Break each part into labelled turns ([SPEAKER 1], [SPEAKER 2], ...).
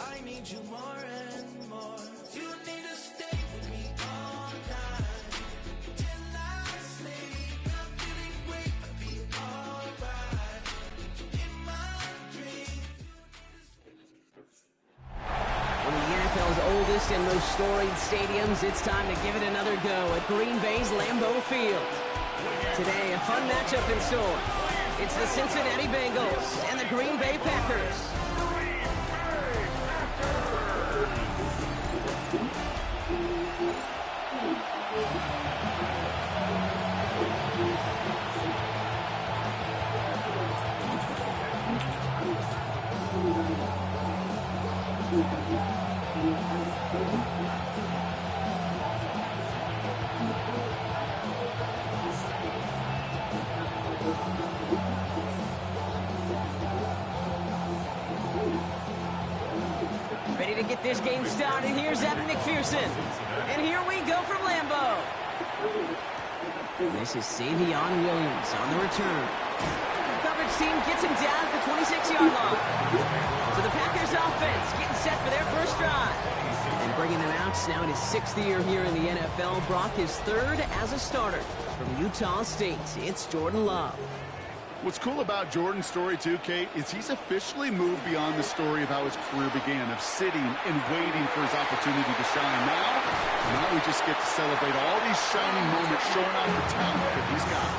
[SPEAKER 1] I need you more and more. You need to stay with me all night till I sleep. I'm feeling great, I'll be alright. In my dreams,
[SPEAKER 2] One of the NFL's oldest and most storied stadiums, it's time to give it another go at Green Bay's Lambeau Field. Today, a fun matchup in store. It's the Cincinnati Bengals and the Green Bay Packers. Ready to get this game started. Here's Evan McPherson. And here we go from Lambeau. This is Savion Williams on the return. The coverage team gets him down at the 26-yard line. So the Packers offense getting set for their first drive. And bringing them out now in his 6th year here in the NFL. Brock is 3rd as a starter from Utah State. It's Jordan Love.
[SPEAKER 3] What's cool about Jordan's story, too, Kate, is he's officially moved beyond the story of how his career began, of sitting and waiting for his opportunity to shine. Now we just get to celebrate all these shining moments, showing off the talent that he's got.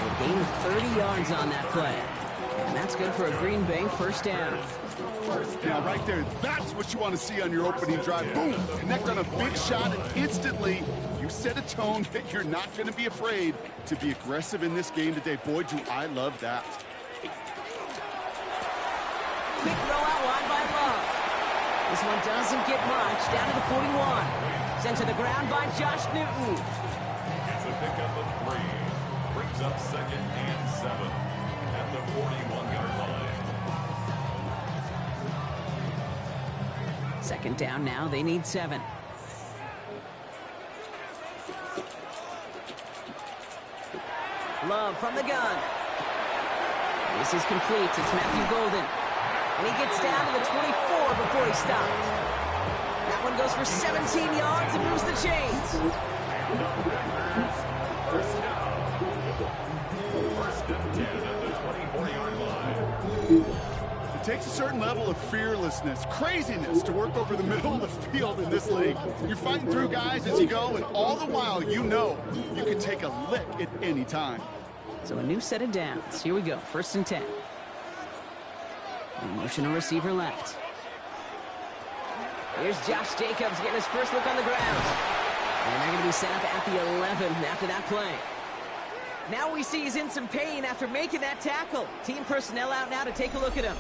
[SPEAKER 2] A gain of 30 yards on that play. And that's good for a Green Bay first down.
[SPEAKER 3] Now, right there, that's what you want to see on your opening drive. Boom! Connect on a big shot, and instantly you set a tone that you're not going to be afraid to be aggressive in this game today. Boy, do I love that.
[SPEAKER 2] Quick throw out wide by Love. This one doesn't get much. Down to the 41. Sent to the ground by Josh Newton.
[SPEAKER 4] It's a pickup of 3. Brings up 2nd and 7 at the 41-yard line.
[SPEAKER 2] 2nd down now. They need 7. Love from the gun. This is complete. It's Matthew Golden. And he gets down to the 24 before he stops. That one goes for 17 yards and moves the chains.
[SPEAKER 4] First and 10 at the 24-yard line.
[SPEAKER 3] It takes a certain level of fearlessness, craziness to work over the middle of the field in this league. You're fighting through guys as you go, and all the while you know you can take a lick at any time.
[SPEAKER 2] So a new set of downs. Here we go. 1st and 10. Motion a receiver left. Here's Josh Jacobs getting his first look on the ground. And they're going to be set up at the 11 after that play. Now we see he's in some pain after making that tackle. Team personnel out now to take a look at him.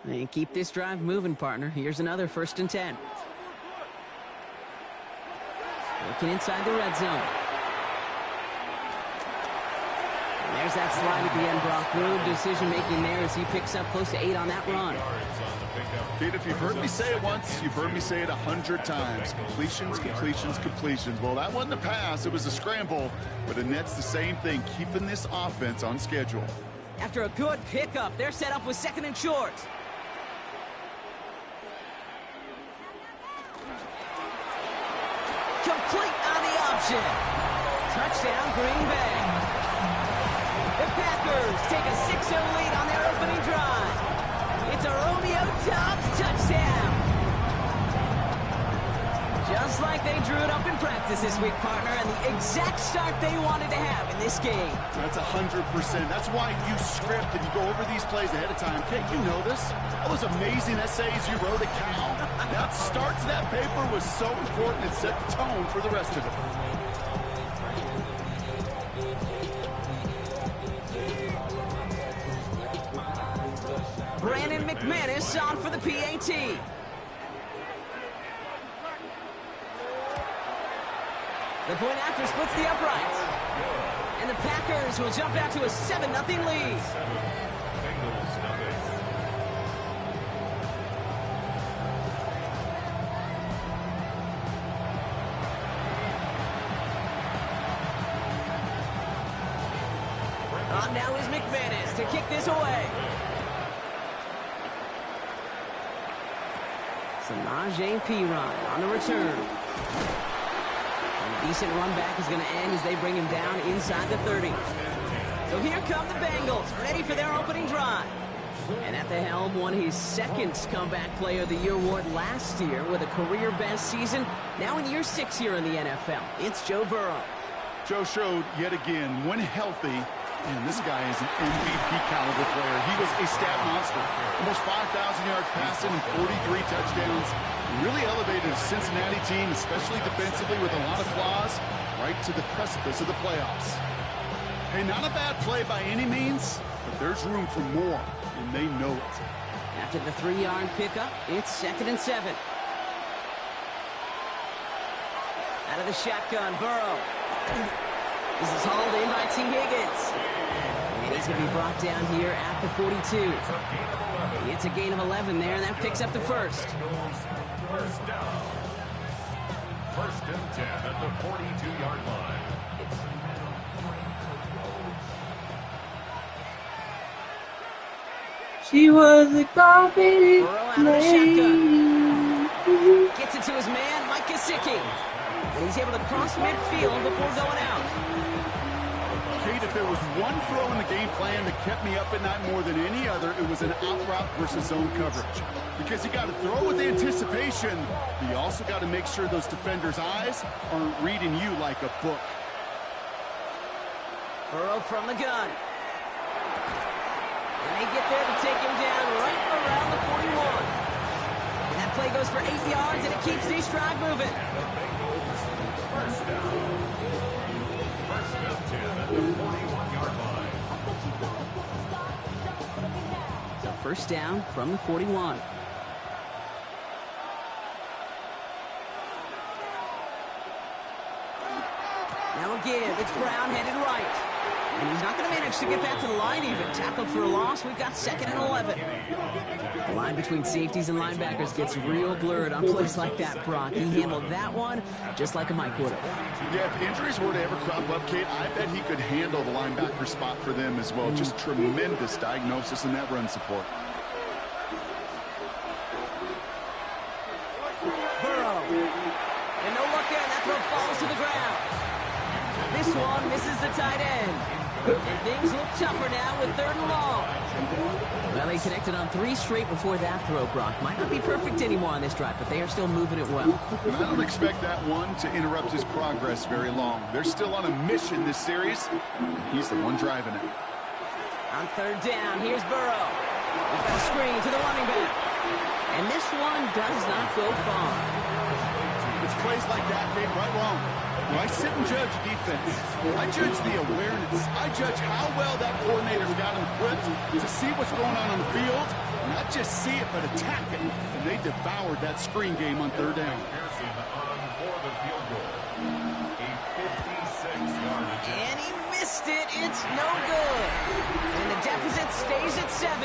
[SPEAKER 2] And keep this drive moving, partner. Here's another 1st and 10. Working inside the red zone. And there's that slide at the end, Brock. Good decision-making there as he picks up close to 8 on that run.
[SPEAKER 3] Kate, if you've heard me say it once, you've heard me say it 100 times. Completions, completions, completions. Well, that wasn't a pass. It was a scramble. But Annette's the same thing, keeping this offense on schedule.
[SPEAKER 2] After a good pickup, they're set up with 2nd and short. Complete on the option. Touchdown, Green Bay. The Packers take a 6-0 lead on their opening drive. It's a Romeo Doubs touchdown. Just like they drew it up in practice this week, partner, and the exact start they wanted to have in this game.
[SPEAKER 3] That's 100%. That's why you script and you go over these plays ahead of time. Kate, you know this. All those amazing essays you wrote at Cal. That start to that paper was so important. It set the tone for the rest of it.
[SPEAKER 2] Brandon McManus on for the PAT. The point after splits the uprights. And the Packers will jump out to a 7-0 lead.
[SPEAKER 4] Bengals nothing.
[SPEAKER 2] On now is McManus to kick this away. Samaje Perine on the return. And a decent run back is going to end as they bring him down inside the 30. So here come the Bengals, ready for their opening drive. And at the helm, won his second Comeback Player of the Year award last year with a career-best season. Now in year 6 here in the NFL, it's Joe Burrow.
[SPEAKER 3] Joe showed yet again, when healthy, man, this guy is an MVP caliber player. He was a stat monster. Almost 5,000 yards passing and 43 touchdowns. He really elevated the Cincinnati team, especially defensively with a lot of flaws, right to the precipice of the playoffs. Hey, not a bad play by any means, but there's room for more, and they know it.
[SPEAKER 2] After the 3-yard pickup, it's 2nd and 7. Out of the shotgun, Burrow. This is hauled in by T. Higgins. And he's going to be brought down here at the 42. It's a gain of 11 there, and that picks up the first.
[SPEAKER 4] First down. 1st and 10 at the 42-yard line.
[SPEAKER 5] She was a garbage
[SPEAKER 2] Burrow out of the shotgun. Gets it to his man, Mike Gesicki. And he's able to cross midfield before going out.
[SPEAKER 3] Kate, if there was one throw in the game plan that kept me up at night more than any other, it was an out route versus zone coverage. Because you got to throw with anticipation, but you also got to make sure those defenders' eyes aren't reading you like a book.
[SPEAKER 2] Burrow from the gun. And they get there to take him down right around the 41. And that play goes for 8 yards, and it keeps the stride moving.
[SPEAKER 4] First down. 1st and 10 at the 41-yard line.
[SPEAKER 2] So first down from the 41. Now again, it's Brown headed right. And he's not going to manage to get back to the line even. Tackled for a loss. We've got 2nd and 11. The line between safeties and linebackers gets real blurred on plays like that, Brock. He handled that one just like a Mike would have.
[SPEAKER 3] Yeah, if injuries were to ever crop up, Kate, I bet he could handle the linebacker spot for them as well. Just tremendous diagnosis in that run support.
[SPEAKER 2] Burrow. And no luck there. That throw falls to the ground. This one misses the tight end. And things look tougher now with 3rd and long. Well, they connected on 3 straight before that throw, Brock. Might not be perfect anymore on this drive, but they are still moving it well.
[SPEAKER 3] I don't expect that one to interrupt his progress very long. They're still on a mission this series. He's the one driving it.
[SPEAKER 2] On 3rd down, here's Burrow. He's got a screen to the running back. And this one does not go far.
[SPEAKER 3] It's plays like that, Kate, right wrong. When I sit and judge defense, I judge the awareness. I judge how well that coordinator's got him equipped to see what's going on the field. Not just see it, but attack it. And they devoured that screen game on 3rd down.
[SPEAKER 4] Pearson on for the field goal. A 56-yard attempt.
[SPEAKER 2] And he missed it. It's no good. And the deficit stays at 7.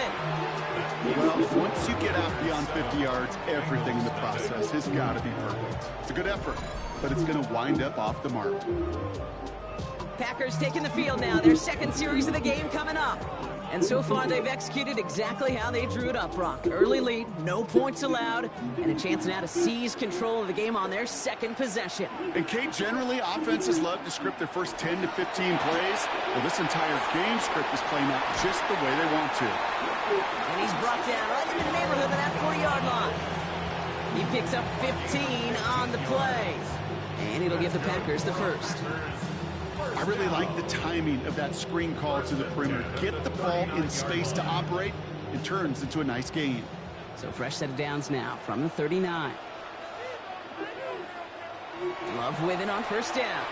[SPEAKER 3] Well, once you get out beyond 50 yards, everything in the process has got to be perfect. It's a good effort, but it's going to wind up off the mark.
[SPEAKER 2] Packers taking the field now. Their 2nd series of the game coming up. And so far, they've executed exactly how they drew it up, Brock. Early lead, no points allowed, and a chance now to seize control of the game on their 2nd possession.
[SPEAKER 3] And Kate, generally, offenses love to script their first 10 to 15 plays. Well, this entire game script is playing out just the way they want to.
[SPEAKER 2] And he's brought down right in the neighborhood of that 40-yard line. He picks up 15 on the play. And it'll give the Packers the first.
[SPEAKER 3] I really like the timing of that screen call to the perimeter. Get the ball in space to operate. It turns into a nice gain.
[SPEAKER 2] So fresh set of downs now from the 39. Love with it on 1st down.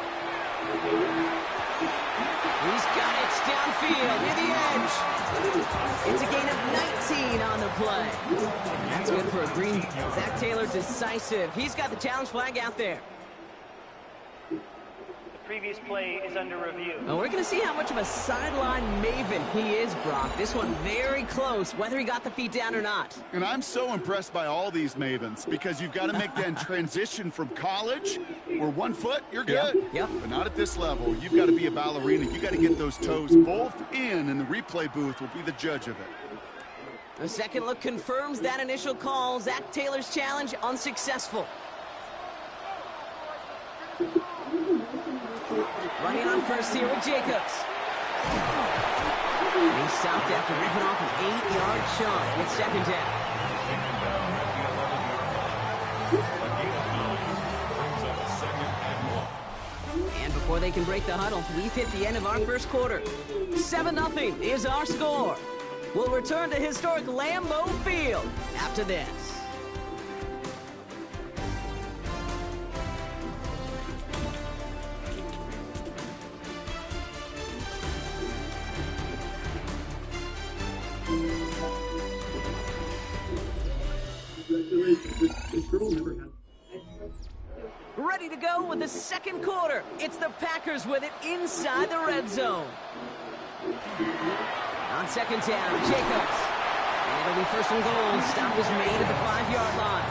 [SPEAKER 2] He's got it downfield near the edge. It's a gain of 19 on the play. And that's good for a green. Zach Taylor decisive. He's got the challenge flag out there.
[SPEAKER 6] previous play is under review.
[SPEAKER 2] Well, we're going to see how much of a sideline maven he is, Brock. This one very close, whether he got the feet down or not.
[SPEAKER 3] And I'm so impressed by all these mavens because you've got to make that transition from college where 1 foot, you're good.
[SPEAKER 2] Yep.
[SPEAKER 3] But not at this level. You've got to be a ballerina. You've got to get those toes both in, and the replay booth will be the judge of it.
[SPEAKER 2] The second look confirms that initial call. Zach Taylor's challenge unsuccessful. Running on first here with Jacobs. And he stopped after ripping off an 8-yard chunk. It's second down. And before they can break the huddle, we've hit the end of our first quarter. 7-0 is our score. We'll return to historic Lambeau Field after this. Ready to go with the second quarter. It's the Packers with it inside the red zone. On second down, Jacobs. And it'll be first and goal. Stop is made at the
[SPEAKER 3] 5-yard line.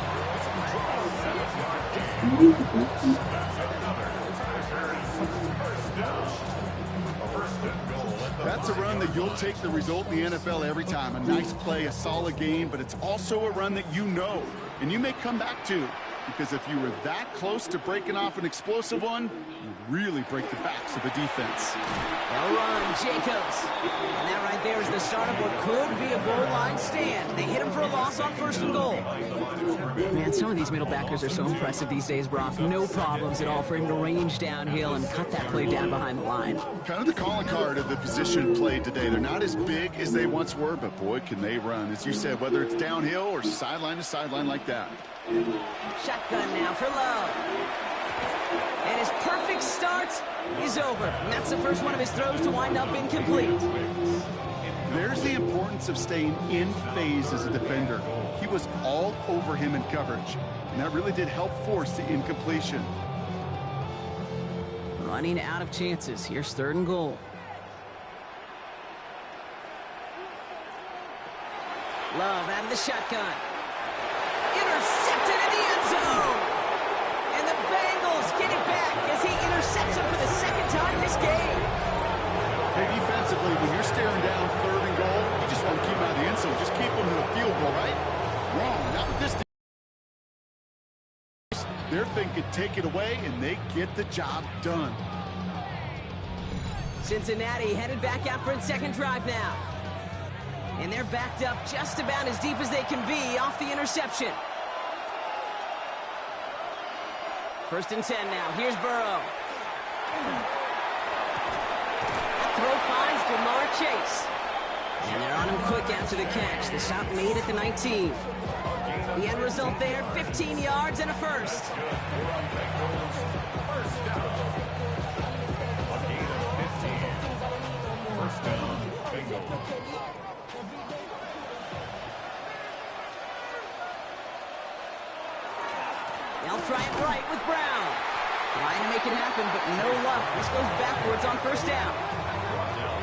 [SPEAKER 3] That's a run that you'll take the result in the NFL every time. A nice play, a solid game, but it's also a run that you know, and you may come back to. Because if you were that close to breaking off an explosive one, you really break the backs of the defense.
[SPEAKER 2] They'll run, Jacobs. And that right there is the start of what could be a goal line stand. They hit him for a loss on first and goal. Man, some of these middle backers are so impressive these days, Brock. No problems at all for him to range downhill and cut that play down behind the line.
[SPEAKER 3] Kind of the calling card of the position played today. They're not as big as they once were, but boy, can they run. As you said, whether it's downhill or sideline to sideline like that.
[SPEAKER 2] Shotgun now for Love. And his perfect start is over. And that's the first one of his throws to wind up incomplete.
[SPEAKER 3] There's the importance of staying in phase as a defender. He was all over him in coverage, and that really did help force the incompletion.
[SPEAKER 2] Running out of chances. Here's third and goal. Love out of the shotgun. Intercepted in the end zone. And the Bengals get it back as he intercepts him for the second time this game.
[SPEAKER 3] Hey, defensively, when you're staring down third and goal, you just want to keep him out of the end zone. Just keep him to a field goal, right? Wrong. Not with this team. They're thinking take it away, and they get the job done.
[SPEAKER 2] Cincinnati headed back out for its second drive now. And they're backed up just about as deep as they can be off the interception. First and 10 now. Here's Burrow. Throw finds Jamar Chase. And they're on him quick after the catch. The stop made at the 19. The end result there, 15 yards and a first.
[SPEAKER 4] First down, Bengals.
[SPEAKER 2] They'll try it right with Brown. Trying to make it happen, but no luck. This goes backwards on first down.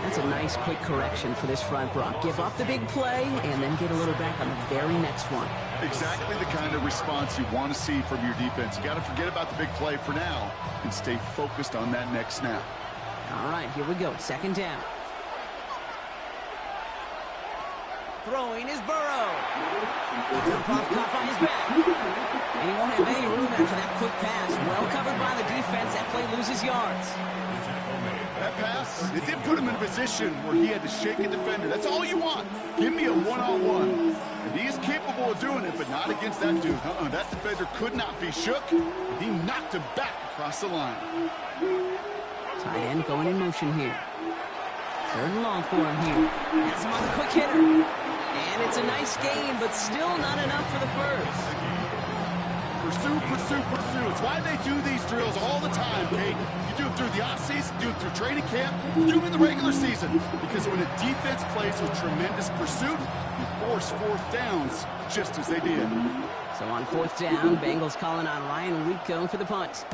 [SPEAKER 2] That's a nice quick correction for this front, Brock. Give up the big play and then get a little back on the very next one.
[SPEAKER 3] Exactly the kind of response you want to see from your defense. You got to forget about the big play for now and stay focused on that next snap.
[SPEAKER 2] All right, here we go. Second down. Throwing is Burrow. Jump off cop on his back. And he won't have any room after that quick pass. Well covered by the defense. That play loses yards.
[SPEAKER 3] That pass, it did put him in a position where he had to shake a defender. That's all you want. Give me a one-on-one. And he is capable of doing it, but not against that dude. That defender could not be shook. And he knocked him back across the line.
[SPEAKER 2] Tight end going in motion here. Third and long for him here. Has him on the quick hitter. And it's a nice game, but still not enough for the first.
[SPEAKER 3] Pursue, pursue, pursue. It's why they do these drills all the time, Kate. You do it through the offseason, do it through training camp, do it in the regular season. Because when a defense plays with tremendous pursuit, you force fourth downs just as they did.
[SPEAKER 2] So on fourth down, Bengals calling on Ryan Rico for the punt.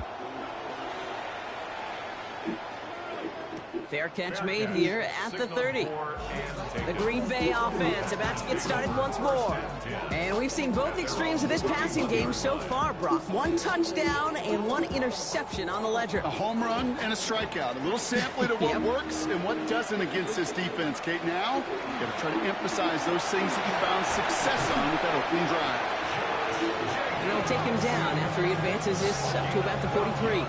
[SPEAKER 2] Fair catch made here at the 30. The Green Bay offense about to get started once more. And we've seen both extremes of this passing game so far, Brock. 1 touchdown and 1 interception on the ledger.
[SPEAKER 3] A home run and a strikeout. A little sampling of what works and what doesn't against this defense, Kate. Now, you got to try to emphasize those things that you found success on with that opening drive.
[SPEAKER 2] And they'll take him down after he advances this up to about the 43.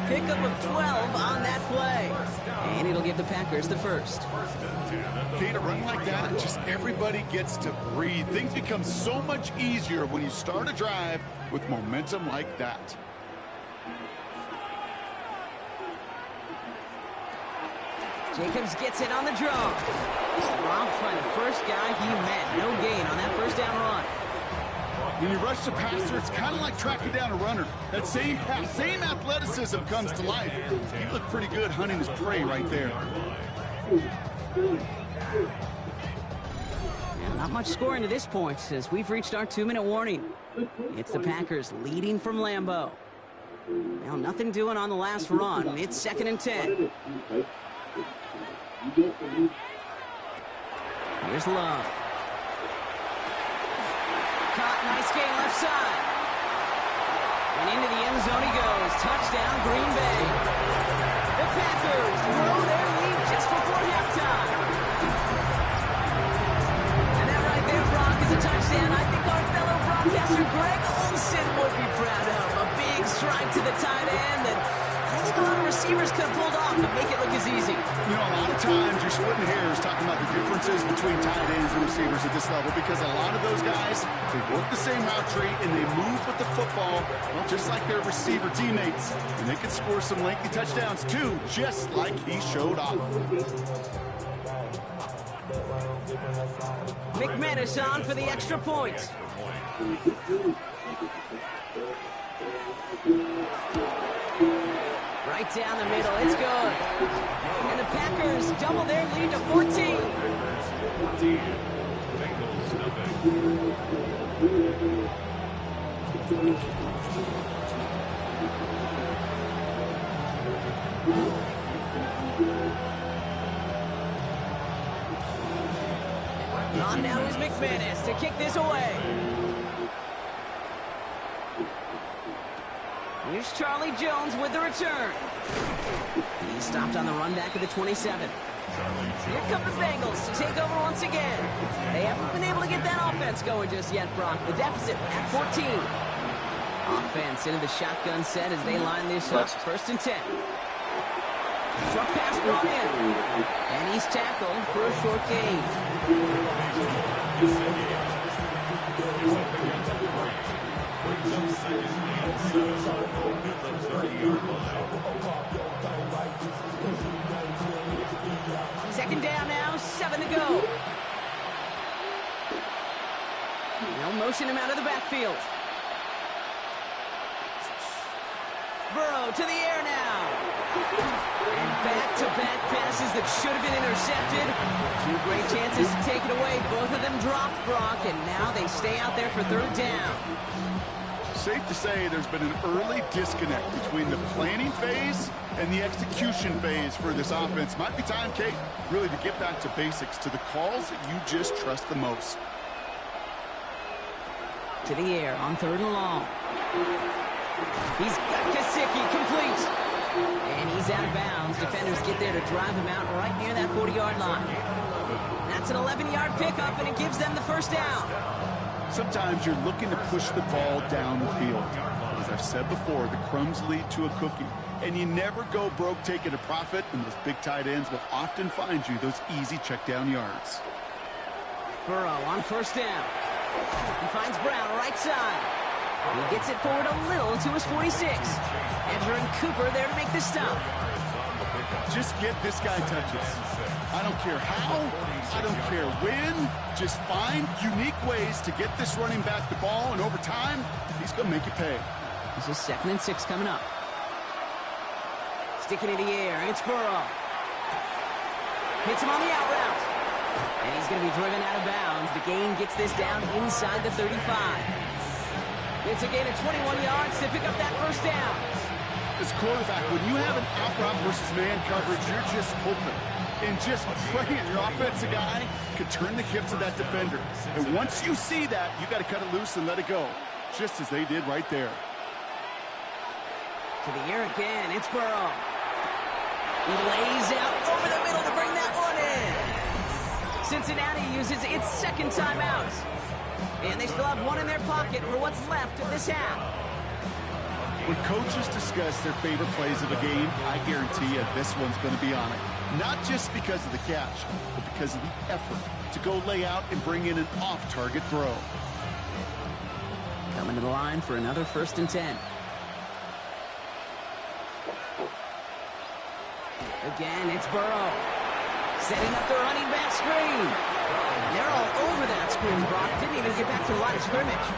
[SPEAKER 2] Pickup of 12 on that play. And it'll give the Packers the first.
[SPEAKER 3] Kate, a run like that, just everybody gets to breathe. Things become so much easier when you start a drive with momentum like that.
[SPEAKER 2] Jacobs gets it on the draw. Dropped by the first guy he met. No gain on that first down run.
[SPEAKER 3] When you rush the passer, it's kind of like tracking down a runner. That same pass, same athleticism comes to life. He looked pretty good hunting his prey right there.
[SPEAKER 2] Now, not much scoring to this point as we've reached our 2-minute warning. It's the Packers leading from Lambeau. Now, nothing doing on the last run. It's 2nd and 10. Here's Love. Caught, nice gain left side. And into the end zone he goes. Touchdown, Green Bay. The Packers grow their lead just before halftime. And that right there, Brock, is a touchdown I think our fellow broadcaster Greg Olsen would be proud of. A big strike to the tight end that I think a lot of receivers could have pulled off to make it look as easy.
[SPEAKER 3] You know, a lot of times you're splitting hairs talking about the differences between tight ends and receivers at this level because a lot of those guys, they work the same route tree and they move with the football, well, just like their receiver teammates. And they can score some lengthy touchdowns too, just like he showed off.
[SPEAKER 2] McManus on for the extra point. Right down the middle, it's good. And the Packers double their lead to 14.
[SPEAKER 4] Bengals nothing.
[SPEAKER 2] On now is McManus to kick this away. Here's Charlie Jones with the return. He's stopped on the run back of the 27. Here come the Bengals to take over once again. They haven't been able to get that offense going just yet, Brock. The deficit at 14. Offense into the shotgun set as they line this up. 1st and 10. Short pass brought in. And he's tackled for a short gain. Second down now, 7 to go. They'll motion him out of the backfield. Burrow to the air now. And back-to-back passes that should have been intercepted. 2 great chances to take it away. Both of them dropped, Brock, and now they stay out there for 3rd down.
[SPEAKER 3] Safe to say there's been an early disconnect between the planning phase and the execution phase for this offense. Might be time, Kate, really to get back to basics, to the calls that you just trust the most.
[SPEAKER 2] To the air on 3rd and long. He's got Gesicki complete. And he's out of bounds. Defenders get there to drive him out right near that 40-yard line. That's an 11-yard pickup, and it gives them the 1st down.
[SPEAKER 3] Sometimes you're looking to push the ball down the field. As I've said before, the crumbs lead to a cookie. And you never go broke taking a profit, and those big tight ends will often find you those easy check down yards.
[SPEAKER 2] Burrow on 1st down. He finds Brown right side. He gets it forward a little to his 46. Ezra and Cooper there to make the stop.
[SPEAKER 3] Just get this guy touches. I don't care how, I don't care when. Just find unique ways to get this running back the ball, and over time, he's going to make you pay.
[SPEAKER 2] This is 2nd and 6 coming up. Sticking in the air, it's Burrow. Hits him on the out route. And he's going to be driven out of bounds. The gain gets this down inside the 35. It's a gain of 21 yards to pick up that 1st down.
[SPEAKER 3] As quarterback, when you have an out-route versus man coverage, you're just hoping and just praying your offensive guy could turn the hips of that defender. And once you see that, you got to cut it loose and let it go, just as they did right there.
[SPEAKER 2] To the air again, it's Burrow. He lays out over the middle to bring that one in. Cincinnati uses its second timeout. And they still have one in their pocket for what's left of this half.
[SPEAKER 3] When coaches discuss their favorite plays of a game, I guarantee you this one's going to be on it. Not just because of the catch, but because of the effort to go lay out and bring in an off-target throw.
[SPEAKER 2] Coming to the line for another 1st and 10. Again, it's Burrow. Setting up the running back screen. And they're all over that screen, Brock. Didn't even get back to the line of scrimmage.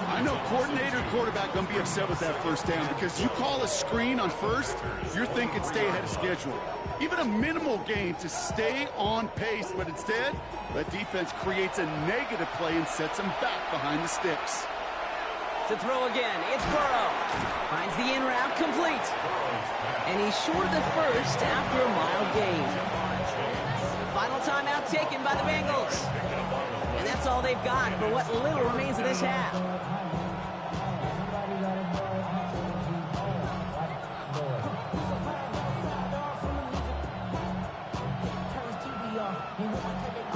[SPEAKER 3] I know coordinator and quarterback going to be upset with that first down because you call a screen on first, you're thinking stay ahead of schedule. Even a minimal gain to stay on pace, but instead, that defense creates a negative play and sets them back behind the sticks.
[SPEAKER 2] To throw again, it's Burrow. Finds the in route complete. And he's short of the first after a mile gain. Final timeout taken by the Bengals. And that's all they've got for what little remains of this half.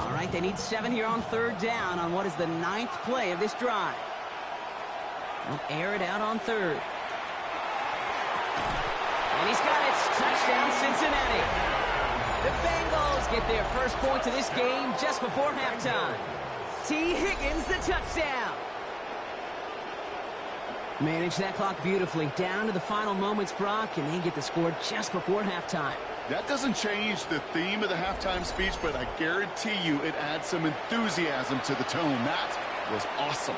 [SPEAKER 2] All right, they need 7 here on 3rd down on what is the 9th play of this drive. They'll air it out on 3rd. And he's got it. Touchdown, Cincinnati. The Bengals get their first point to this game just before halftime. T. Higgins, the touchdown. Manage that clock beautifully down to the final moments, Brock, and they get the score just before halftime.
[SPEAKER 3] That doesn't change the theme of the halftime speech, but I guarantee you it adds some enthusiasm to the tone. That was awesome.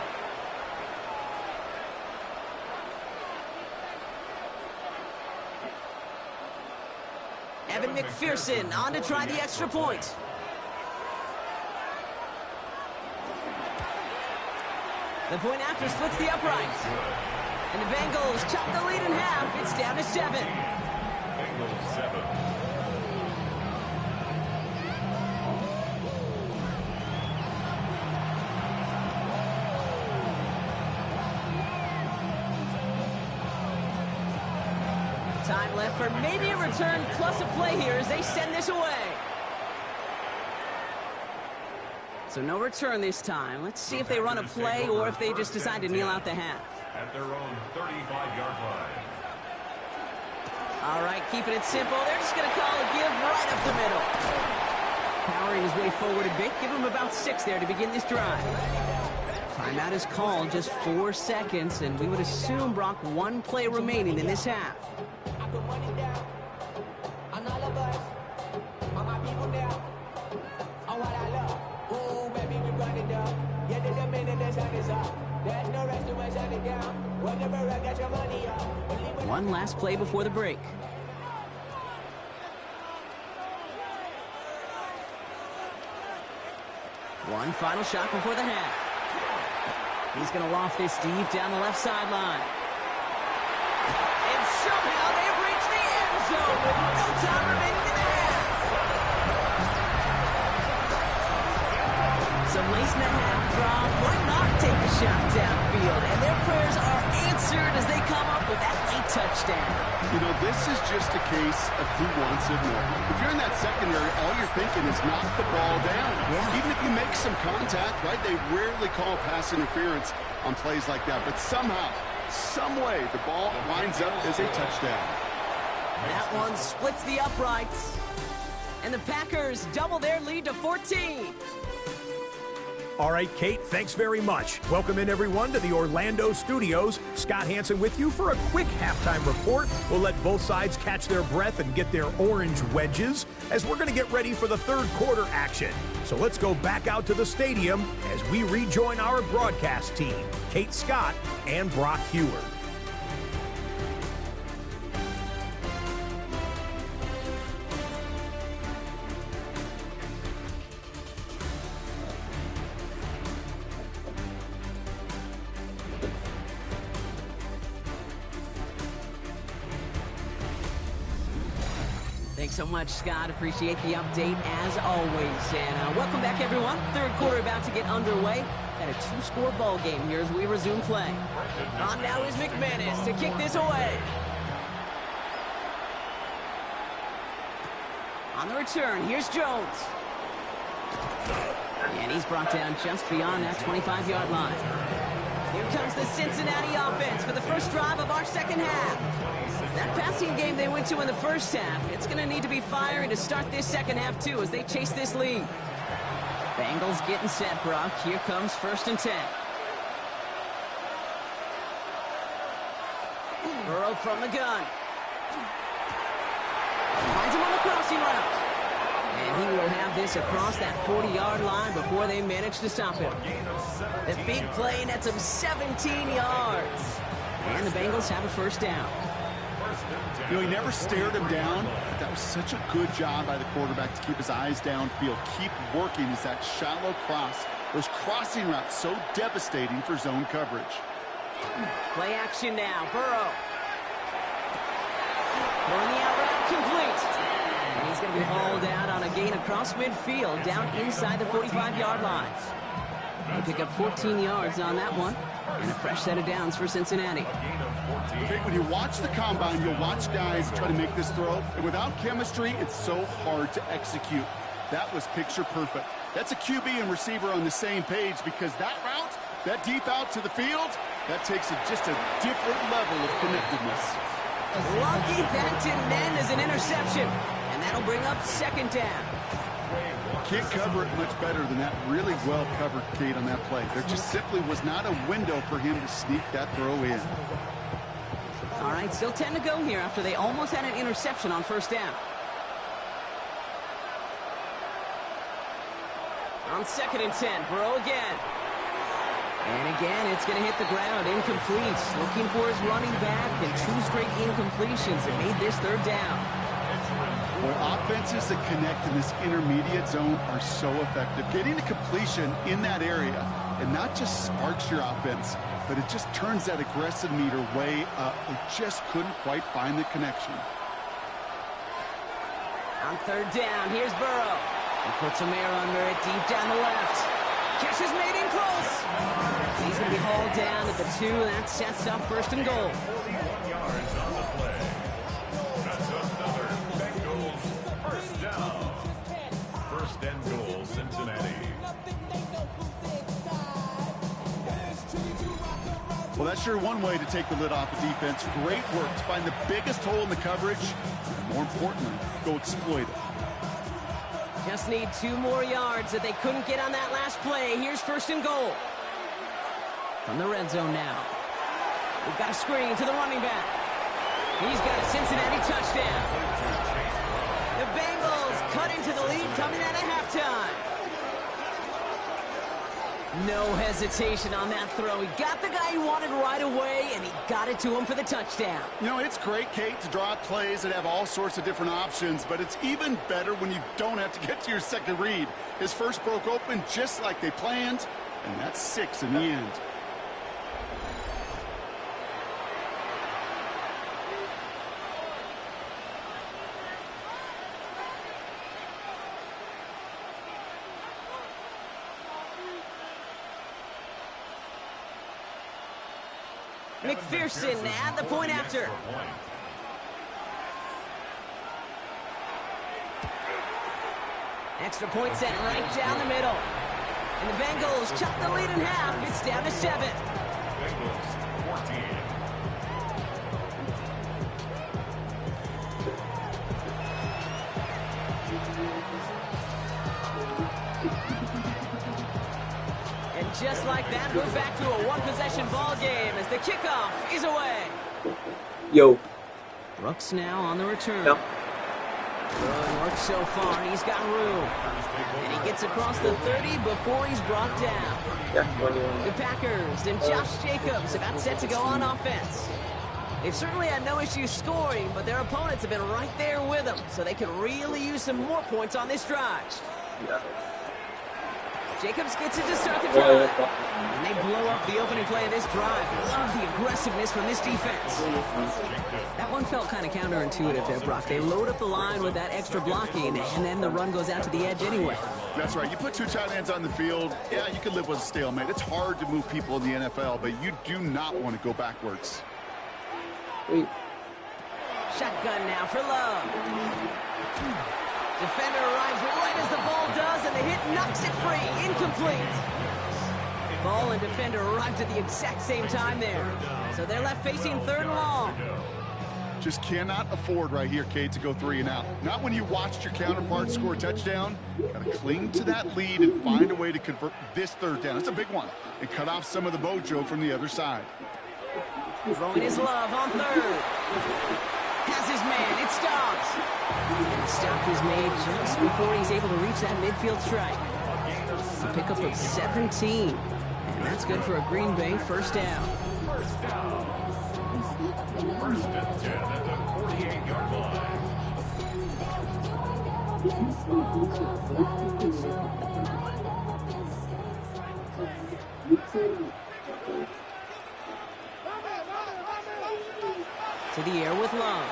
[SPEAKER 2] Evan McPherson on to try the extra point. The point after splits the uprights. And the Bengals chop the lead in half. It's down to 7.
[SPEAKER 4] Bengals 7.
[SPEAKER 2] Time left for maybe a return plus a play here as they send this away. So no return this time. Let's see if they run a play or if they just decide to kneel out the half.
[SPEAKER 4] At their own 35-yard line.
[SPEAKER 2] All right, keeping it simple. They're just going to call a give right up the middle. Powering his way forward a bit. Give him about 6 there to begin this drive. Timeout is called, just 4 seconds, and we would assume, Brock, 1 play remaining in this half. One last play before the break. One final shot before the half. He's going to loft this deep down the left sideline. And somehow they've reached the end zone with no time remaining in the half. So late in the half, Rob, why not take a shot downfield? And their prayers are answered as they come up with that late touchdown.
[SPEAKER 3] You know, this is just a case of who wants it more. If you're in that secondary, all you're thinking is knock the ball down.
[SPEAKER 2] Yeah.
[SPEAKER 3] Even if you make some contact, right? They rarely call pass interference on plays like that. But somehow, some way, the ball winds up as a touchdown.
[SPEAKER 2] That one splits the uprights. And the Packers double their lead to 14.
[SPEAKER 7] All right, Kate, thanks very much. Welcome in, everyone, to the Orlando studios. Scott Hansen with you for a quick halftime report. We'll let both sides catch their breath and get their orange wedges as we're going to get ready for the third quarter action. So let's go back out to the stadium as we rejoin our broadcast team, Kate Scott and Brock Hewer.
[SPEAKER 2] Thanks so much, Scott. Appreciate the update as always. And welcome back, everyone. Third quarter about to get underway. Got a 2-score ball game here as we resume play. On now is McManus to kick this away. On the return, here's Jones. And he's brought down just beyond that 25-yard line. Here comes the Cincinnati offense for the first drive of our second half. That passing game they went to in the first half, it's going to need to be firing to start this second half, too, as they chase this lead. Bengals getting set, Brock. Here comes 1st and 10. Burrow from the gun. Finds him on the crossing route. And he will have this across that 40-yard line before they manage to stop him. The big play nets him 17 yards. And the Bengals have a first down.
[SPEAKER 3] You know, he never stared him down, but that was such a good job by the quarterback to keep his eyes downfield, keep working as that shallow cross. Those crossing routes so devastating for zone coverage.
[SPEAKER 2] Play action now. Burrow. Throwing the out route complete. And he's going to be hauled out on a gain across midfield, down inside the 45-yard line. They pick up 14 yards on that one, and a fresh set of downs for Cincinnati.
[SPEAKER 3] Okay, when you watch the combine, you'll watch guys try to make this throw, and without chemistry, it's so hard to execute. That was picture perfect. That's a QB and receiver on the same page, because that route, that deep out to the field, that takes just a different level of connectedness.
[SPEAKER 2] Lucky that didn't end as an interception, and that'll bring up second down.
[SPEAKER 3] Can't cover it much better than that. Really well covered, Kate, on that play. There just simply was not a window for him to sneak that throw in.
[SPEAKER 2] All right, still 10 to go here after they almost had an interception on first down. On 2nd and 10, Burrow again. And again, it's going to hit the ground, incomplete. Looking for his running back, and 2 straight incompletions that made this third down.
[SPEAKER 3] Boy, offenses that connect in this intermediate zone are so effective. Getting a completion in that area, and not just sparks your offense, but it just turns that aggressive meter way up. They just couldn't quite find the connection.
[SPEAKER 2] On third down, here's Burrow. He puts some air under it, deep down the left. Catch is made in close. He's going to be hauled down at the 2. That sets up 1st and goal.
[SPEAKER 4] 41 yards on the play. That's another Bengals first down. 1st and goal, Cincinnati.
[SPEAKER 3] Well, that's sure one way to take the lid off the defense. Great work to find the biggest hole in the coverage, and more importantly, go exploit it.
[SPEAKER 2] Just need 2 more yards that they couldn't get on that last play. Here's 1st and goal. From the red zone now. We've got a screen to the running back. He's got a Cincinnati touchdown. The Bengals cut into the lead coming out of halftime. No hesitation on that throw. He got the guy he wanted right away, and he got it to him for the touchdown.
[SPEAKER 3] You know, it's great, Kate, to draw up plays that have all sorts of different options, but it's even better when you don't have to get to your second read. His first broke open just like they planned, and that's 6 in the end.
[SPEAKER 2] McPherson at the point after. Extra point set right down the middle. And the Bengals chop the lead in half. It's down to 7.
[SPEAKER 4] Bengals 14.
[SPEAKER 2] And just like that, we're back to a one-possession ball game as the kickoff is away.
[SPEAKER 5] Yo.
[SPEAKER 2] Brooks now on the return.
[SPEAKER 5] Yep.
[SPEAKER 2] Good work so far. He's got room. And he gets across the 30 before he's brought down.
[SPEAKER 5] Yeah, 21.
[SPEAKER 2] The Packers and Josh Jacobs about set to go on offense. They've certainly had no issue scoring, but their opponents have been right there with them, so they could really use some more points on this drive.
[SPEAKER 5] Yeah.
[SPEAKER 2] Jacobs gets it to start the drive. And they blow up the opening play of this drive. Love the aggressiveness from this defense. That one felt kind of counterintuitive there, Brock. They load up the line with that extra blocking, and then the run goes out to the edge anyway.
[SPEAKER 3] That's right. You put two tight ends on the field, yeah, you can live with a stalemate. It's hard to move people in the NFL, but you do not want to go backwards.
[SPEAKER 2] Shotgun now for Love. Defender arrives right as the ball does, and the hit knocks it free. Incomplete. Ball and defender arrived at the exact same time there. So they're left facing 3rd and long.
[SPEAKER 3] Just cannot afford right here, Kate, to go 3 and out. Not when you watched your counterpart score a touchdown. Got to cling to that lead and find a way to convert this 3rd down. It's a big one. And cut off some of the mojo from the other side.
[SPEAKER 2] Throwing his Love on 3rd. Has his man. It stops. And the stop is made just before he's able to reach that midfield strike. A pickup of 17. And that's good for a Green Bay 1st down.
[SPEAKER 4] First down. 1st and 10 at the 48-yard line.
[SPEAKER 2] To the air with Love.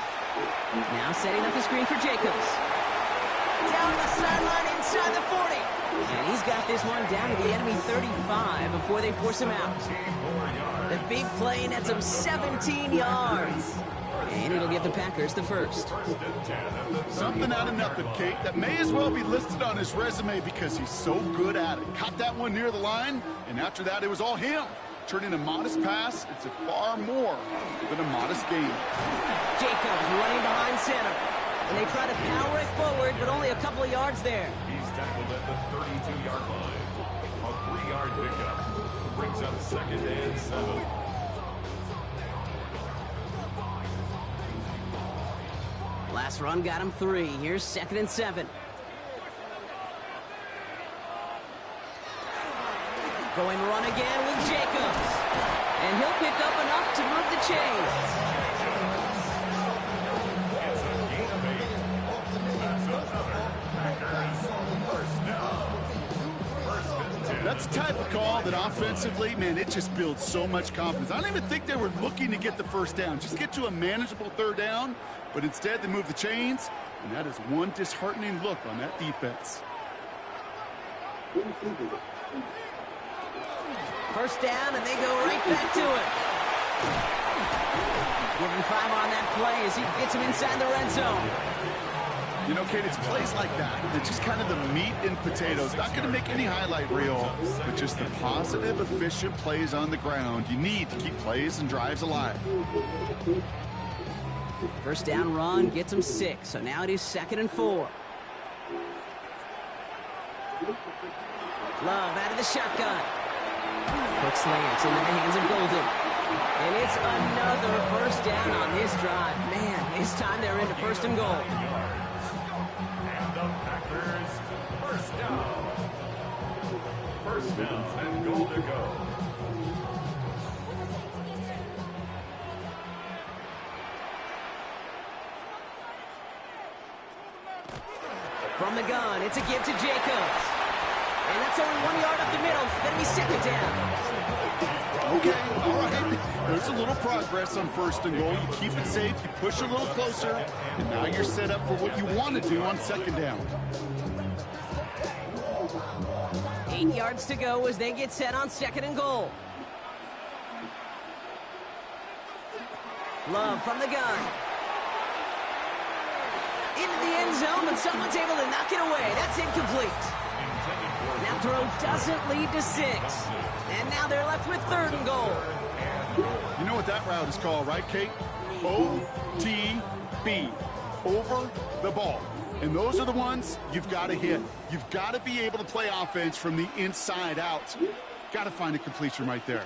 [SPEAKER 2] Now setting up the screen for Jacobs. Down the sideline inside the 40. And he's got this one down to the enemy 35 before they force him out. The big play nets him 17 yards. And it'll give the Packers the 1st.
[SPEAKER 3] Something out of nothing, Kate. That may as well be listed on his resume because he's so good at it. Caught that one near the line, and after that, it was all him. Turning a modest pass into far more than a modest gain.
[SPEAKER 2] Jacobs running behind center. And they try to power it forward, but only a couple of yards there.
[SPEAKER 4] He's tackled at the 32-yard line. A 3-yard pickup brings up 2nd and 7.
[SPEAKER 2] Last run got him 3. Here's 2nd and 7. Going run again with Jacobs. And he'll pick up enough to move the chains.
[SPEAKER 4] It's a gain of 8. That's another Packers 1st down. 1st and 10.
[SPEAKER 3] That's the type of call that offensively, man, it just builds so much confidence. I don't even think they were looking to get the 1st down. Just get to a manageable 3rd down. But instead, they move the chains. And that is one disheartening look on that defense.
[SPEAKER 2] 1st down, and they go right back to it. Give him 5 on that play as he gets him inside the red zone.
[SPEAKER 3] You know, Kate, it's plays like that. It's just kind of the meat and potatoes. Not going to make any highlight reel, but just the positive, efficient plays on the ground. You need to keep plays and drives alive.
[SPEAKER 2] 1st down run gets him 6, so now it is 2nd and 4. Love out of the shotgun. Quick slants into the hands of Golden. And it's another 1st down on this drive. Man, this time they're into 1st and goal.
[SPEAKER 4] And the Packers 1st down. 1st down and goal to go.
[SPEAKER 2] From the gun, it's a give to Jacobs. And that's only 1 yard up the middle. Then we 2nd down.
[SPEAKER 3] Okay, all right. There's a little progress on 1st and goal. You keep it safe, you push a little closer, and now you're set up for what you want to do on 2nd down.
[SPEAKER 2] 8 yards to go as they get set on 2nd and goal. Love from the gun. Into the end zone, but someone's able to knock it away. That's incomplete. That throw doesn't lead to 6. And now they're left with 3rd and goal.
[SPEAKER 3] You know what that route is called, right, Kate? OTB. Over the ball. And those are the ones you've got to hit. You've got to be able to play offense from the inside out. Got to find a completion right there.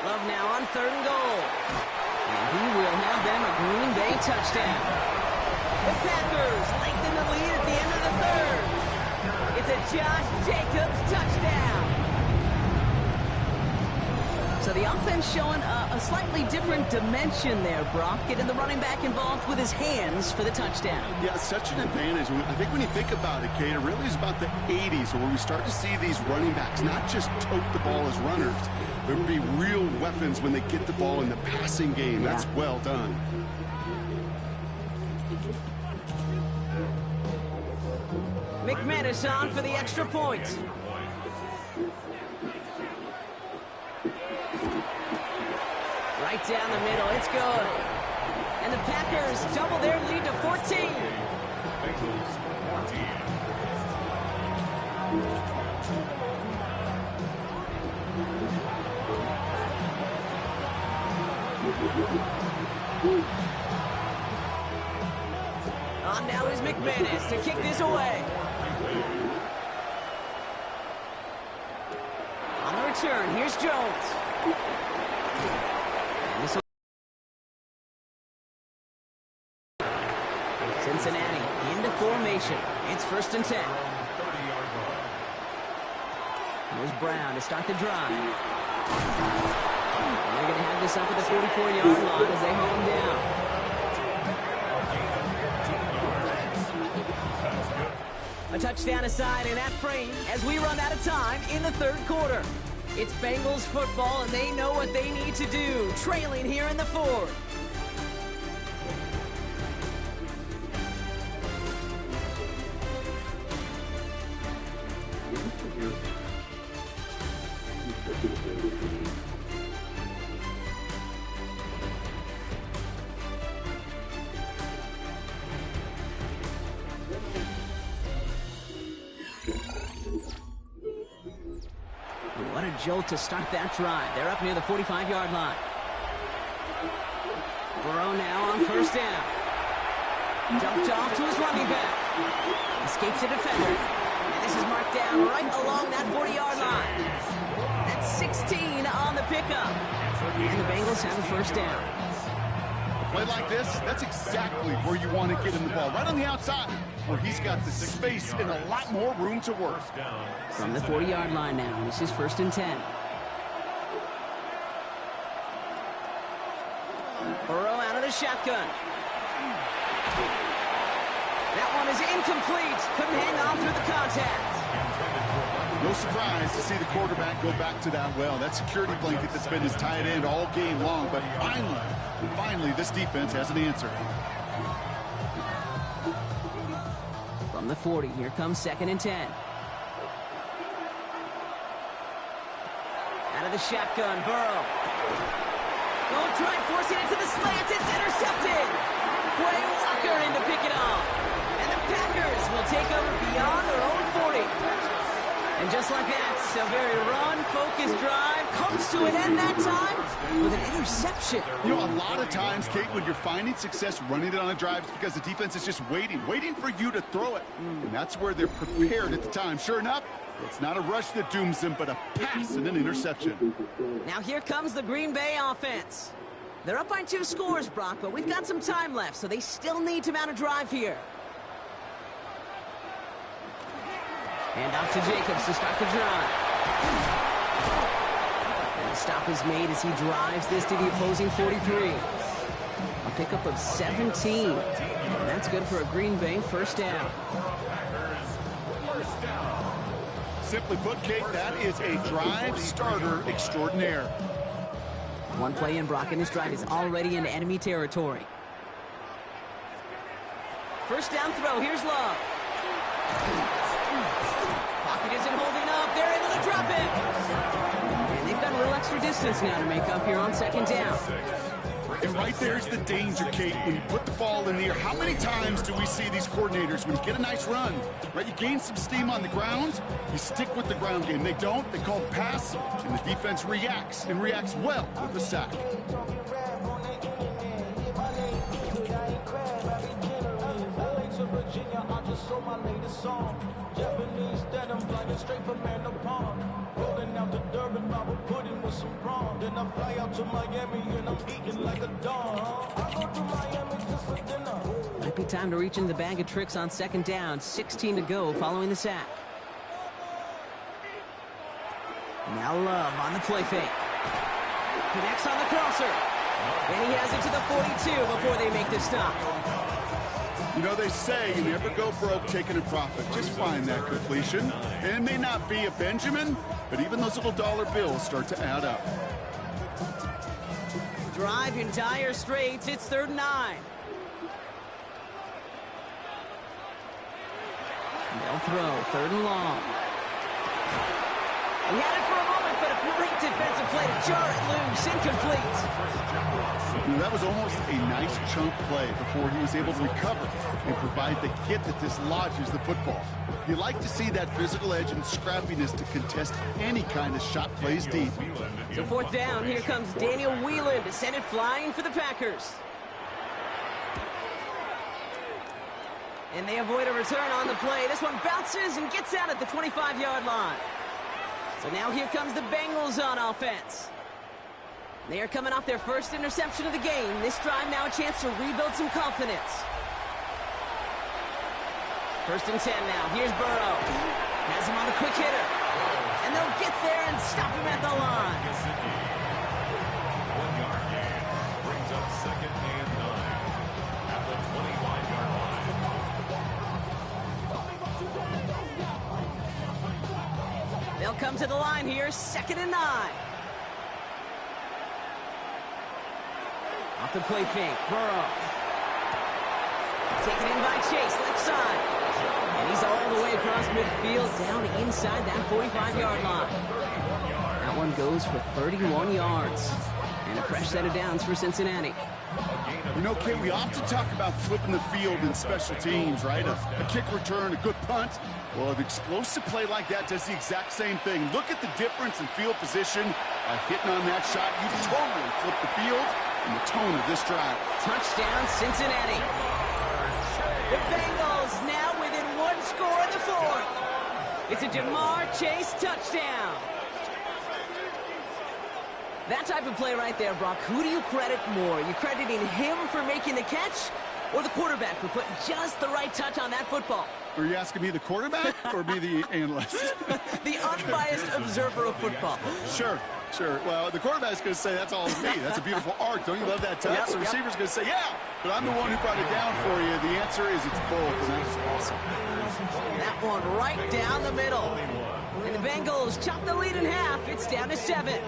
[SPEAKER 2] Love now on 3rd and goal. And he will have them a Green Bay touchdown. The Packers lengthen the lead at the end of the 3rd. It's a Josh Jacobs touchdown. So the offense showing a slightly different dimension there, Brock, getting the running back involved with his hands for the touchdown.
[SPEAKER 3] Yeah, such an advantage. I think when you think about it, Kate, it really is about the 80s where we start to see these running backs not just tote the ball as runners, but be real weapons when they get the ball in the passing game.
[SPEAKER 2] Yeah.
[SPEAKER 3] That's well done.
[SPEAKER 2] McManus on for the extra point. Right down the middle, it's good. And the Packers double their lead to 14.
[SPEAKER 4] Bengals 14.
[SPEAKER 2] On now is McManus to kick this away. On the return, here's Jones. And this Cincinnati into formation. It's 1st and 10.
[SPEAKER 4] 30-yard line.
[SPEAKER 2] Here's Brown to start the drive. And they're going to have this up at the 44-yard line as they hold him down. A touchdown aside in that frame as we run out of time in the 3rd quarter. It's Bengals football, and they know what they need to do, trailing here in the 4th. What a jolt to start that drive. They're up near the 45-yard line. Burrow now on 1st down. Dumped off to his running back. Escapes a defender. And this is marked down right along that 40-yard line. That's 16 on the pickup. And the Bengals have a 1st down.
[SPEAKER 3] A play like this, that's exactly where you want to get him the ball. Right on the outside, where he's got the space and a lot more room to work.
[SPEAKER 2] From the 40-yard line now, this is 1st and 10. Burrow out of the shotgun. That one is incomplete. Couldn't hang on through the contact.
[SPEAKER 3] No surprise to see the quarterback go back to that well. That security blanket that's been his tight end all game long. But finally, this defense has an answer.
[SPEAKER 2] From the 40, here comes 2nd and 10. Out of the shotgun, Burrow. Going to try forcing it to the slant. It's intercepted. Quay Walker in to pick it off. And the Packers will take over beyond their own 40. And just like that, a very run-focused drive comes to an end that time with an interception.
[SPEAKER 3] You know, a lot of times, Kate, when you're finding success running it on a drive, it's because the defense is just waiting for you to throw it. And that's where they're prepared at the time. Sure enough, it's not a rush that dooms them, but a pass and an interception.
[SPEAKER 2] Now here comes the Green Bay offense. They're up by 2 scores, Brock, but we've got some time left, so they still need to mount a drive here. And off to Jacobs to start the drive. And the stop is made as he drives this to the opposing 43. A pickup of 17. And that's good for a Green Bay 1st down.
[SPEAKER 3] Simply put, Kate, that is a drive starter extraordinaire.
[SPEAKER 2] One play in, Brock, and this drive is already into enemy territory. 1st down throw. Here's Love. Pocket isn't holding up. They're able to drop it. And they've got a little extra distance now to make up here on 2nd down.
[SPEAKER 3] And right there's the danger, Kate, when you put the ball in the air. How many times do we see these coordinators, when you get a nice run, right, you gain some steam on the ground, you stick with the ground game. They don't, they call the pass, and the defense reacts, and reacts well with the sack.
[SPEAKER 2] Might be time to reach into the bag of tricks on 2nd down. 16 to go following the sack. Now Love on the play fake. Connects on the crosser. And he has it to the 42 before they make the stop.
[SPEAKER 3] You know, they say you never go broke taking a profit. Just find that completion. And it may not be a Benjamin, but even those little dollar bills start to add up.
[SPEAKER 2] Drive in dire straits. It's 3rd and 9. They'll throw 3rd and long. He had it for a moment, but a great defensive play to jar it loose. Incomplete.
[SPEAKER 3] You know, that was almost a nice chunk play before he was able to recover and provide the hit that dislodges the football. You like to see that physical edge and scrappiness to contest any kind of shot plays deep.
[SPEAKER 2] So 4th down, here comes Daniel Whelan to send it flying for the Packers. And they avoid a return on the play. This one bounces and gets out at the 25-yard line. So now here comes the Bengals on offense. They are coming off their first interception of the game. This drive now a chance to rebuild some confidence. 1st and 10 now. Here's Burrow. Has him on the quick hitter. And they'll get there and stop him at the line.
[SPEAKER 4] 1-yard gain brings up 2nd and 9 at the 25-yard line.
[SPEAKER 2] They'll come to the line here, 2nd and 9. Off the play fake, Burrow. Taken in by Chase, left side. And he's all the way across midfield, down inside that 45-yard line. That one goes for 31 yards. And a fresh set of downs for Cincinnati.
[SPEAKER 3] You know, Kate, we often talk about flipping the field in special teams, right? A kick return, a good punt. Well, an explosive play like that does the exact same thing. Look at the difference in field position. By hitting on that shot, you totally flip the field and the tone of this drive.
[SPEAKER 2] Touchdown, Cincinnati. The Bengals now within 1 score in the 4th. It's a Jamar Chase touchdown. That type of play right there, Brock, who do you credit more? You crediting him for making the catch or the quarterback for putting just the right touch on that football?
[SPEAKER 3] Are you asking me the quarterback or me the analyst?
[SPEAKER 2] The unbiased observer of football.
[SPEAKER 3] Sure. Well, the quarterback's going to say, that's all me. That's a beautiful arc. Don't you love that touch? The receiver's going to say, yeah, but I'm the one who brought it down for you. The answer is it's both, and that's awesome.
[SPEAKER 2] That one right down the middle. And the Bengals chop the lead in half. It's down to 7.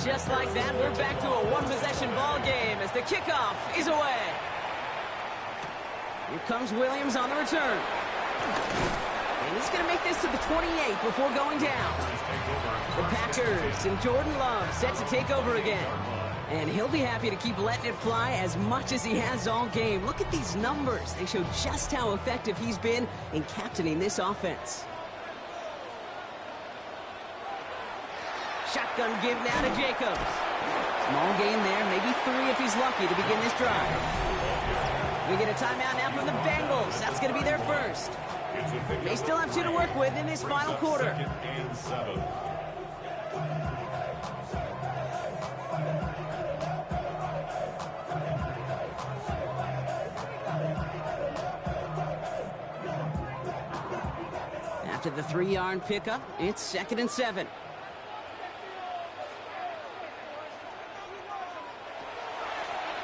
[SPEAKER 2] Just like that, we're back to a one-possession ball game as the kickoff is away. Here comes Williams on the return. And he's going to make this to the 28 before going down. The Packers and Jordan Love set to take over again. And he'll be happy to keep letting it fly as much as he has all game. Look at these numbers. They show just how effective he's been in captaining this offense. Shotgun give now to Jacobs. Small gain there, maybe 3 if he's lucky to begin this drive. We get a timeout now from the Bengals. That's going to be their first. They still have 2 to work with in this final quarter.
[SPEAKER 4] 2nd and 7.
[SPEAKER 2] After the 3-yard pickup, it's 2nd and 7.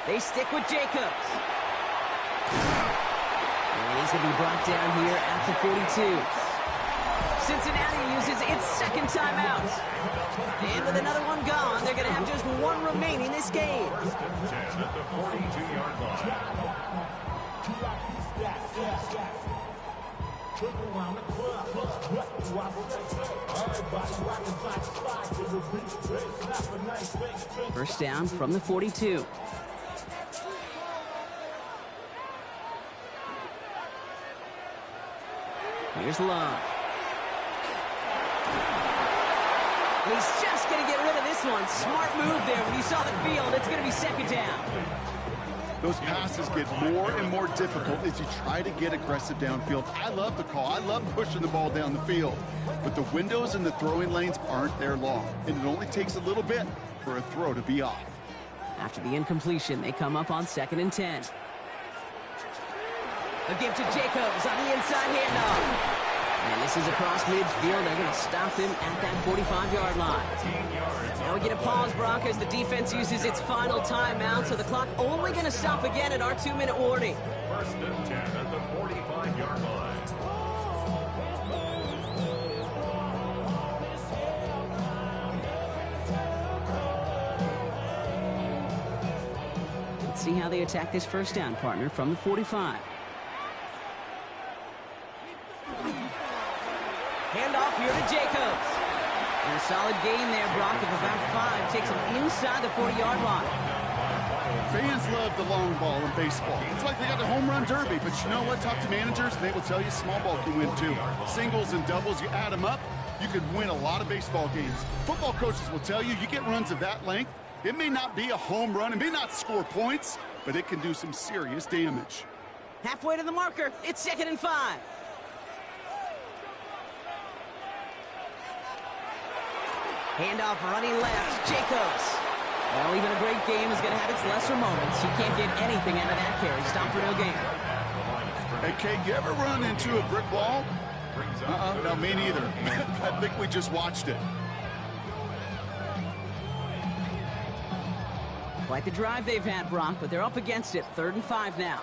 [SPEAKER 2] They stick with Jacobs. And he's going to be brought down here at the 42. Cincinnati uses its 2nd timeout. And with another one gone, they're going to have just 1 remaining this game.
[SPEAKER 4] 1st and 10 at the 42-yard line.
[SPEAKER 2] First down from the 42. Here's Love. He's just going to get rid of this one. Smart move there. When you saw the field, it's going to be 2nd down.
[SPEAKER 3] Those passes get more and more difficult as you try to get aggressive downfield. I love the call. I love pushing the ball down the field. But the windows in the throwing lanes aren't there long. And it only takes a little bit for a throw to be off.
[SPEAKER 2] After the incompletion, they come up on 2nd and 10. A give to Jacobs on the inside handoff. And this is across midfield. They're going to stop him at that 45-yard line. Now we get a pause, Brock, as the defense uses its final timeout, so the clock only going to stop again at our 2-minute warning.
[SPEAKER 4] First and 10 at the 45-yard line.
[SPEAKER 2] Let's see how they attack this first down, partner, from the 45. Handoff here to Jacobs. And a solid gain there, Brock, of about 5. Takes him inside the 40-yard line.
[SPEAKER 3] Fans love the long ball in baseball. It's like they got the home run derby, but you know what? Talk to managers, and they will tell you small ball can win too. Singles and doubles, you add them up, you can win a lot of baseball games. Football coaches will tell you, you get runs of that length, it may not be a home run, it may not score points, but it can do some serious damage.
[SPEAKER 2] Halfway to the marker, it's 2nd and 5. Handoff running left, Jacobs. Well, even a great game is going to have its lesser moments. You can't get anything out of that carry. Stop for no gain.
[SPEAKER 3] Hey, Kate, you ever run into a brick wall? No, me neither. I think we just watched it.
[SPEAKER 2] Quite the drive they've had, Brock, but they're up against it. 3rd and 5 now.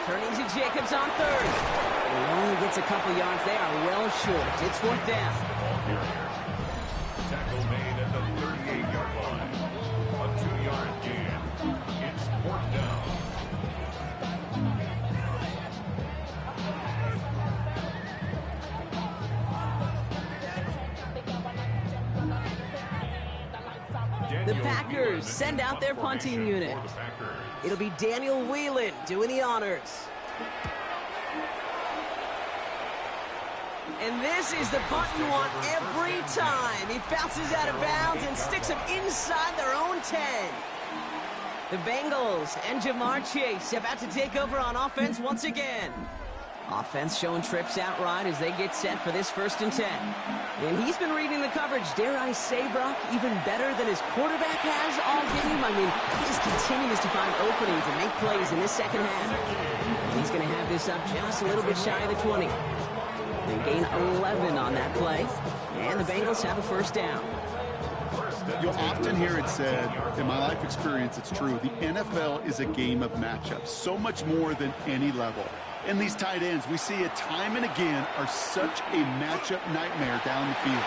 [SPEAKER 2] Turning to Jacobs on 3rd. He only gets a couple yards. They are well short. It's 4th down.
[SPEAKER 4] Tackle made at the 38-yard line. A 2-yard gain. It's 4th down.
[SPEAKER 2] The Packers send out their punting unit. It'll be Daniel Whelan doing the honors. And this is the punt you want every time. He bounces out of bounds and sticks him inside their own 10. The Bengals and Jamar Chase about to take over on offense once again. Offense showing trips outright as they get set for this 1st and 10. And he's been reading the coverage, dare I say, Brock, even better than his quarterback has all game. I mean, he just continues to find openings and make plays in this second half. And he's going to have this up just a little bit shy of the 20. They gain 11 on that play, and the Bengals have a 1st down.
[SPEAKER 3] You'll often hear it said, in my life experience, it's true, the NFL is a game of matchups, so much more than any level. And these tight ends, we see it time and again, are such a matchup nightmare down the field.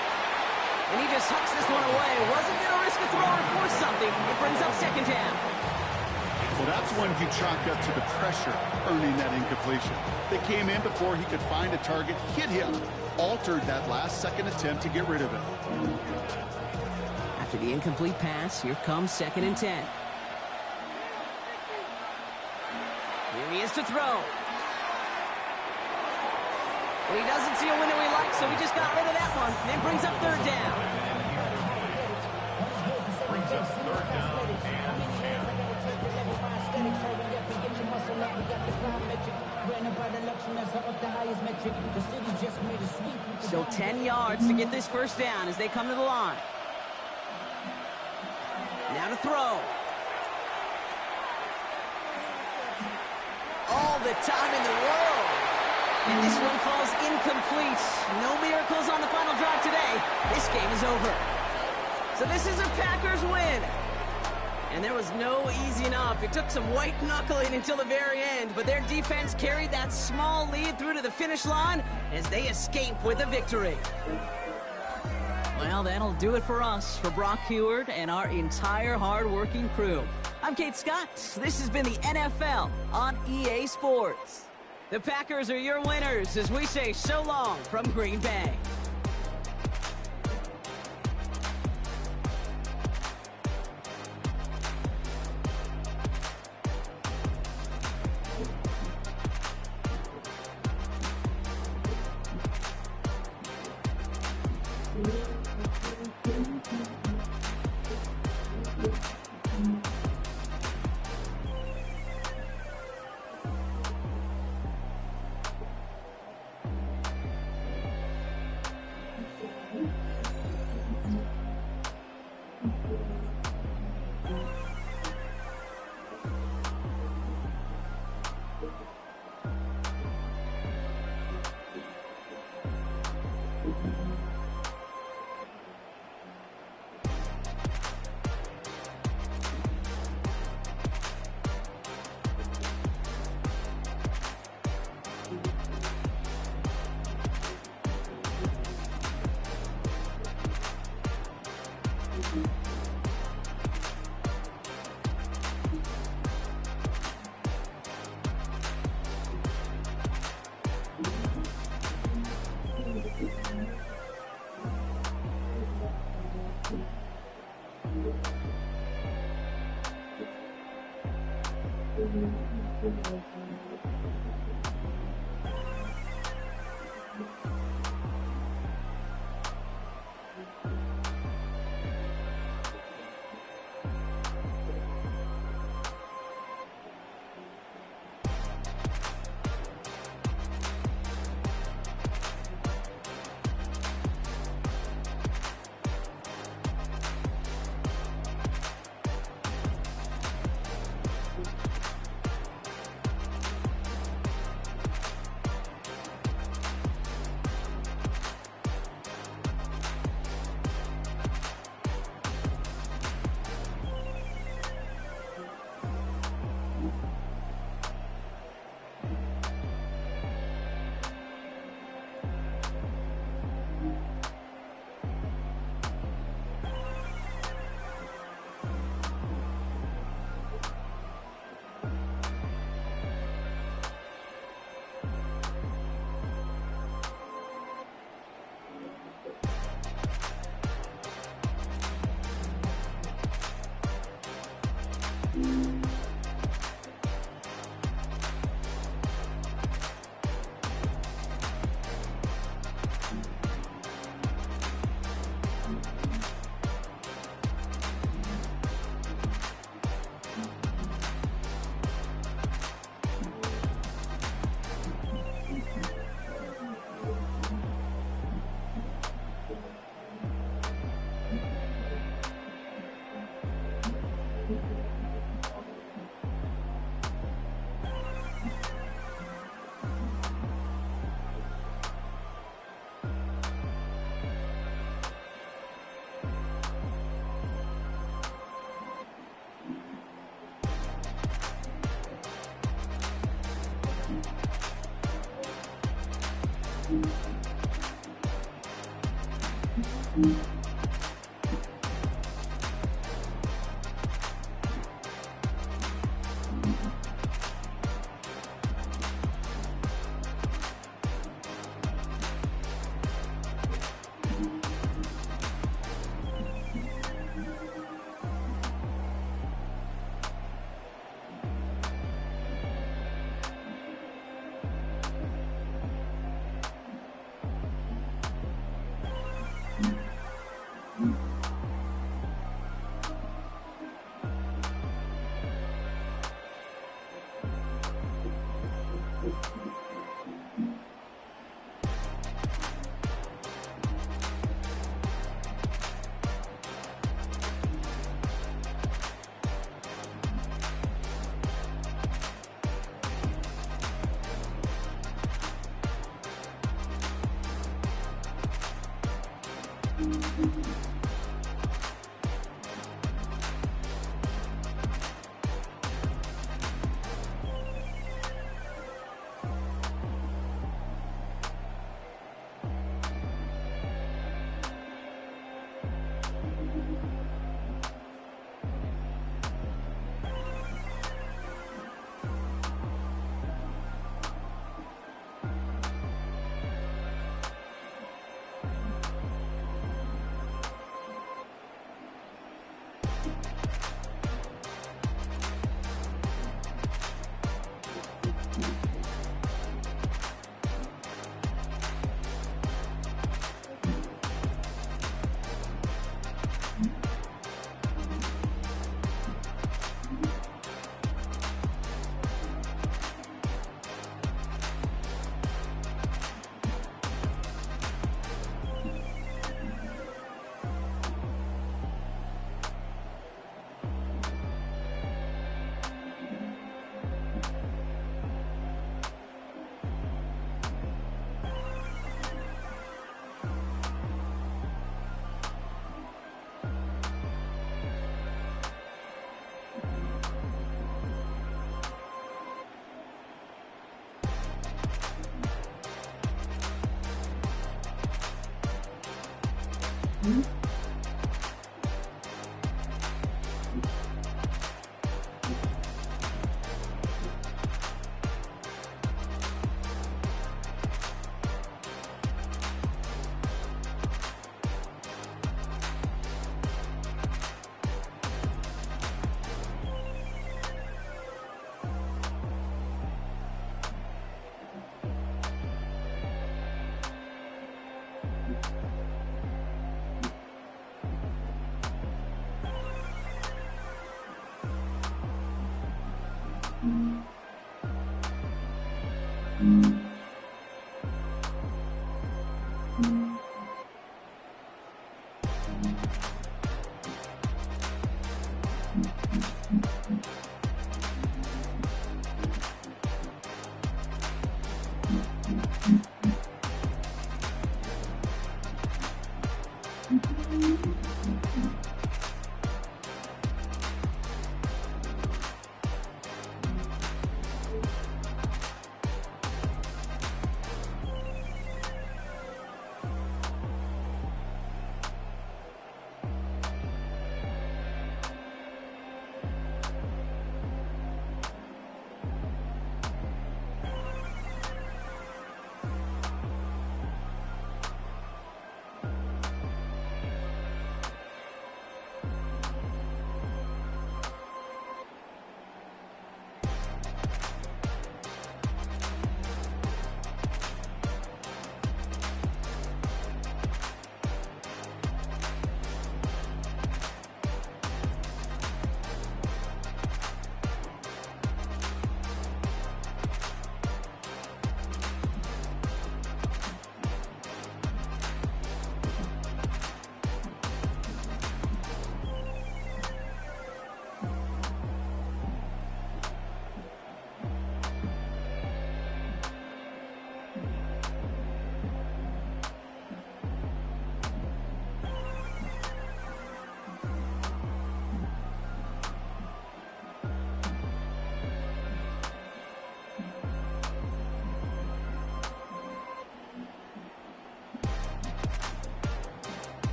[SPEAKER 2] And he just hucks this one away. Wasn't going to risk a throw or force something. It brings up 2nd down.
[SPEAKER 3] Well, that's when you chalk up to the pressure earning that incompletion. They came in before he could find a target, hit him, altered that last-second attempt to get rid of it.
[SPEAKER 2] After the incomplete pass, here comes 2nd and 10. Here he is to throw. Well, he doesn't see a window he likes, so he just got rid of that one. Then brings up 3rd down.
[SPEAKER 4] Brings us 3rd down and 10.
[SPEAKER 2] Still 10 yards to get this 1st down as they come to the line. Now to throw. All the time in the world. And this one falls incomplete. No miracles on the final drive today. This game is over. So this is a Packers win. And there was no easing up. It took some white knuckling until the very end, but their defense carried that small lead through to the finish line as they escape with a victory. Well, that'll do it for us, for Brock Heward and our entire hard-working crew. I'm Kate Scott. This has been the NFL on EA Sports. The Packers are your winners as we say so long from Green Bay.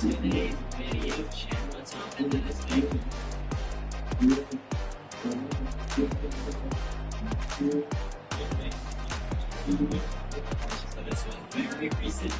[SPEAKER 8] Today's video chat. Let's hop into this thing. So this was very recent.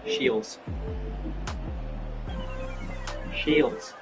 [SPEAKER 8] Shields. Shields.